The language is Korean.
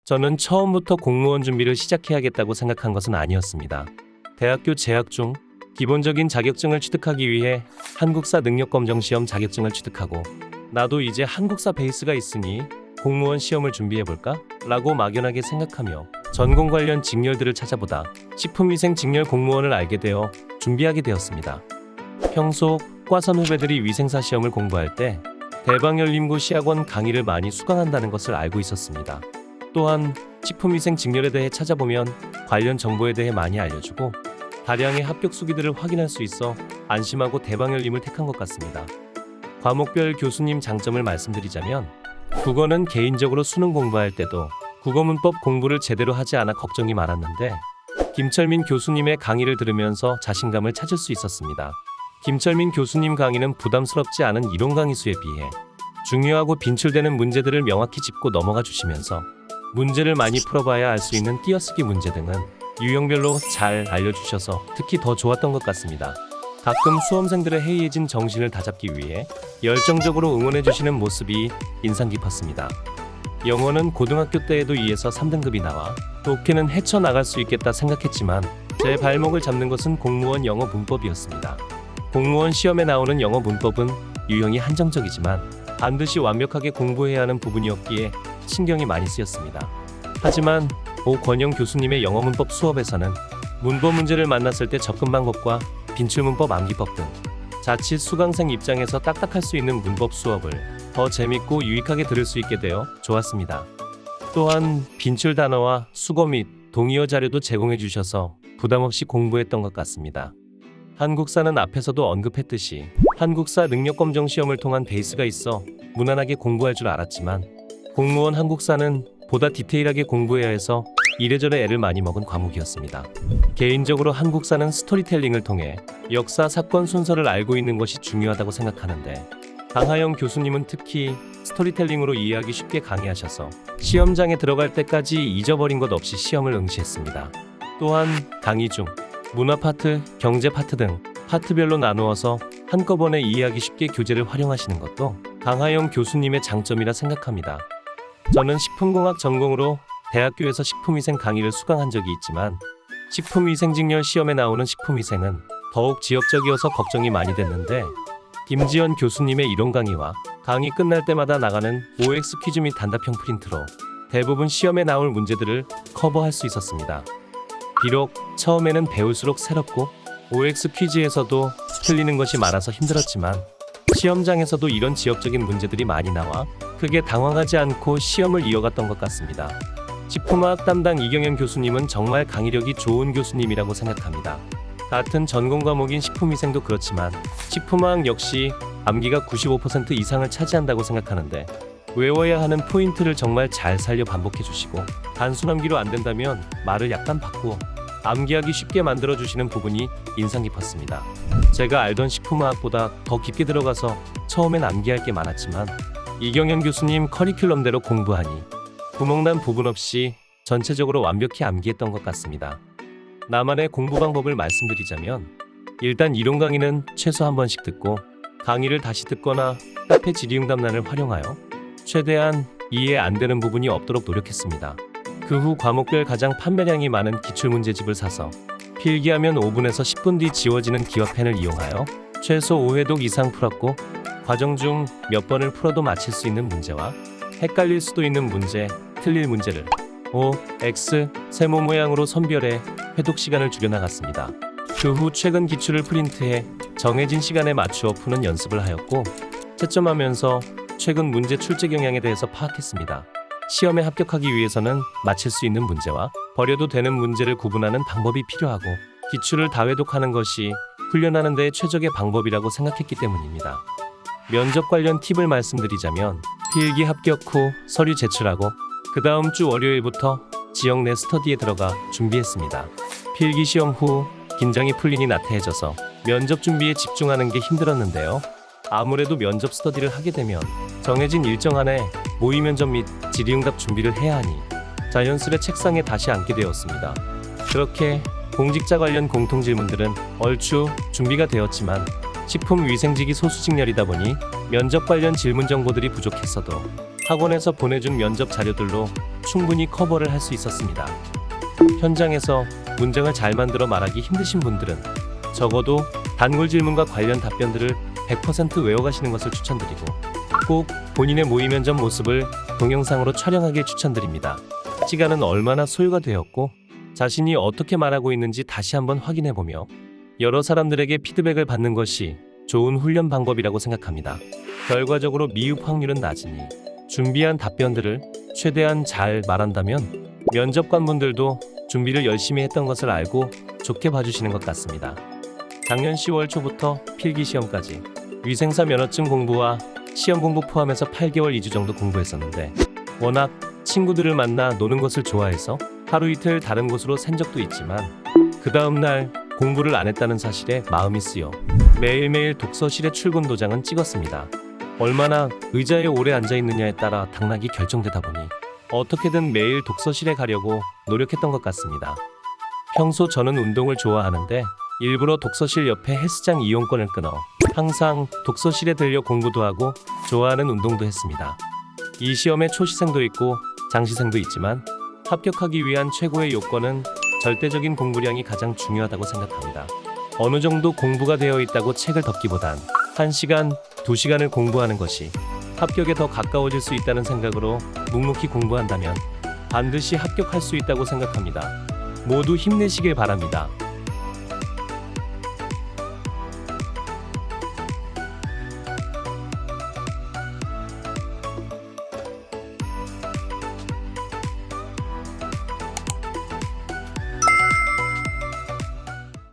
저는 처음부터 공무원 준비를 시작해야겠다고 생각한 것은 아니었습니다. 대학교 재학 중 기본적인 자격증을 취득하기 위해 한국사 능력검정시험 자격증을 취득하고 나도 이제 한국사 베이스가 있으니 공무원 시험을 준비해볼까? 라고 막연하게 생각하며 전공 관련 직렬들을 찾아보다 식품위생 직렬 공무원을 알게 되어 준비하게 되었습니다. 평소 과선 후배들이 위생사 시험을 공부할 때 대방열림고 시학원 강의를 많이 수강한다는 것을 알고 있었습니다. 또한 식품위생 직렬에 대해 찾아보면 관련 정보에 대해 많이 알려주고 다량의 합격 수기들을 확인할 수 있어 안심하고 대방열림을 택한 것 같습니다. 과목별 교수님 장점을 말씀드리자면 국어는 개인적으로 수능 공부할 때도 국어 문법 공부를 제대로 하지 않아 걱정이 많았는데 김철민 교수님의 강의를 들으면서 자신감을 찾을 수 있었습니다. 김철민 교수님 강의는 부담스럽지 않은 이론 강의 수에 비해 중요하고 빈출되는 문제들을 명확히 짚고 넘어가 주시면서 문제를 많이 풀어봐야 알 수 있는 띄어쓰기 문제 등은 유형별로 잘 알려주셔서 특히 더 좋았던 것 같습니다. 가끔 수험생들의 해이해진 정신을 다잡기 위해 열정적으로 응원해주시는 모습이 인상 깊었습니다. 영어는 고등학교 때에도 2에서 3등급이 나와 독해는 헤쳐나갈 수 있겠다 생각했지만 제 발목을 잡는 것은 공무원 영어 문법이었습니다. 공무원 시험에 나오는 영어 문법은 유형이 한정적이지만 반드시 완벽하게 공부해야 하는 부분이었기에 신경이 많이 쓰였습니다. 하지만 오권영 교수님의 영어 문법 수업에서는 문법 문제를 만났을 때 접근 방법과 빈출 문법 암기법 등 자칫 수강생 입장에서 딱딱할 수 있는 문법 수업을 더 재밌고 유익하게 들을 수 있게 되어 좋았습니다. 또한 빈출 단어와 수거 및 동의어 자료도 제공해 주셔서 부담 없이 공부했던 것 같습니다. 한국사는 앞에서도 언급했듯이 한국사 능력검정 시험을 통한 베이스가 있어 무난하게 공부할 줄 알았지만 공무원 한국사는 보다 디테일하게 공부해야 해서 이래저래 애를 많이 먹은 과목이었습니다. 개인적으로 한국사는 스토리텔링을 통해 역사 사건 순서를 알고 있는 것이 중요하다고 생각하는데 강하영 교수님은 특히 스토리텔링으로 이해하기 쉽게 강의하셔서 시험장에 들어갈 때까지 잊어버린 것 없이 시험을 응시했습니다. 또한 강의 중 문화 파트, 경제 파트 등 파트별로 나누어서 한꺼번에 이해하기 쉽게 교재를 활용하시는 것도 강하영 교수님의 장점이라 생각합니다. 저는 식품공학 전공으로 대학교에서 식품위생 강의를 수강한 적이 있지만 식품위생직렬 시험에 나오는 식품위생은 더욱 지역적이어서 걱정이 많이 됐는데 김지연 교수님의 이론 강의와 강의 끝날 때마다 나가는 OX 퀴즈 및 단답형 프린트로 대부분 시험에 나올 문제들을 커버할 수 있었습니다. 비록 처음에는 배울수록 새롭고 OX 퀴즈에서도 틀리는 것이 많아서 힘들었지만 시험장에서도 이런 지역적인 문제들이 많이 나와 크게 당황하지 않고 시험을 이어갔던 것 같습니다. 식품화학 담당 이경현 교수님은 정말 강의력이 좋은 교수님이라고 생각합니다. 같은 전공 과목인 식품위생도 그렇지만 식품화학 역시 암기가 95% 이상을 차지한다고 생각하는데 외워야 하는 포인트를 정말 잘 살려 반복해 주시고 단순 암기로 안 된다면 말을 약간 바꾸어 암기하기 쉽게 만들어 주시는 부분이 인상 깊었습니다. 제가 알던 식품화학보다 더 깊게 들어가서 처음엔 암기할 게 많았지만 이경현 교수님 커리큘럼대로 공부하니 구멍난 부분 없이 전체적으로 완벽히 암기했던 것 같습니다. 나만의 공부 방법을 말씀드리자면 일단 이론 강의는 최소 한 번씩 듣고 강의를 다시 듣거나 카페 질의응답란을 활용하여 최대한 이해 안 되는 부분이 없도록 노력했습니다. 그 후 과목별 가장 판매량이 많은 기출문제집을 사서 필기하면 5분에서 10분 뒤 지워지는 기와펜을 이용하여 최소 5회독 이상 풀었고 과정 중 몇 번을 풀어도 맞힐 수 있는 문제와 헷갈릴 수도 있는 문제, 틀릴 문제를 O, X, 세모 모양으로 선별해 회독 시간을 줄여나갔습니다. 그 후 최근 기출을 프린트해 정해진 시간에 맞추어 푸는 연습을 하였고 채점하면서 최근 문제 출제 경향에 대해서 파악했습니다. 시험에 합격하기 위해서는 맞힐 수 있는 문제와 버려도 되는 문제를 구분하는 방법이 필요하고 기출을 다회독하는 것이 훈련하는 데 최적의 방법이라고 생각했기 때문입니다. 면접 관련 팁을 말씀드리자면 필기 합격 후 서류 제출하고 그 다음 주 월요일부터 지역 내 스터디에 들어가 준비했습니다. 필기 시험 후 긴장이 풀리니 나태해져서 면접 준비에 집중하는 게 힘들었는데요. 아무래도 면접 스터디를 하게 되면 정해진 일정 안에 모의 면접 및 질의응답 준비를 해야 하니 자연스레 책상에 다시 앉게 되었습니다. 그렇게 공직자 관련 공통 질문들은 얼추 준비가 되었지만 식품위생직이 소수직렬이다 보니 면접 관련 질문 정보들이 부족했어도 학원에서 보내준 면접 자료들로 충분히 커버를 할 수 있었습니다. 현장에서 문장을 잘 만들어 말하기 힘드신 분들은 적어도 단골 질문과 관련 답변들을 100% 외워가시는 것을 추천드리고 꼭 본인의 모의 면접 모습을 동영상으로 촬영하길 추천드립니다. 시간은 얼마나 소요가 되었고 자신이 어떻게 말하고 있는지 다시 한번 확인해보며 여러 사람들에게 피드백을 받는 것이 좋은 훈련 방법이라고 생각합니다. 결과적으로 미흡 확률은 낮으니 준비한 답변들을 최대한 잘 말한다면 면접관분들도 준비를 열심히 했던 것을 알고 좋게 봐주시는 것 같습니다. 작년 10월 초부터 필기시험까지 위생사 면허증 공부와 시험 공부 포함해서 8개월 2주 정도 공부했었는데 워낙 친구들을 만나 노는 것을 좋아해서 하루 이틀 다른 곳으로 샌 적도 있지만 그 다음날 공부를 안 했다는 사실에 마음이 쓰여 매일매일 독서실에 출근 도장은 찍었습니다. 얼마나 의자에 오래 앉아있느냐에 따라 당락이 결정되다 보니 어떻게든 매일 독서실에 가려고 노력했던 것 같습니다. 평소 저는 운동을 좋아하는데 일부러 독서실 옆에 헬스장 이용권을 끊어 항상 독서실에 들려 공부도 하고 좋아하는 운동도 했습니다. 이 시험에 초시생도 있고 장시생도 있지만 합격하기 위한 최고의 요건은 절대적인 공부량이 가장 중요하다고 생각합니다. 어느 정도 공부가 되어 있다고 책을 덮기보단 1시간, 2시간을 공부하는 것이 합격에 더 가까워질 수 있다는 생각으로 묵묵히 공부한다면 반드시 합격할 수 있다고 생각합니다. 모두 힘내시길 바랍니다.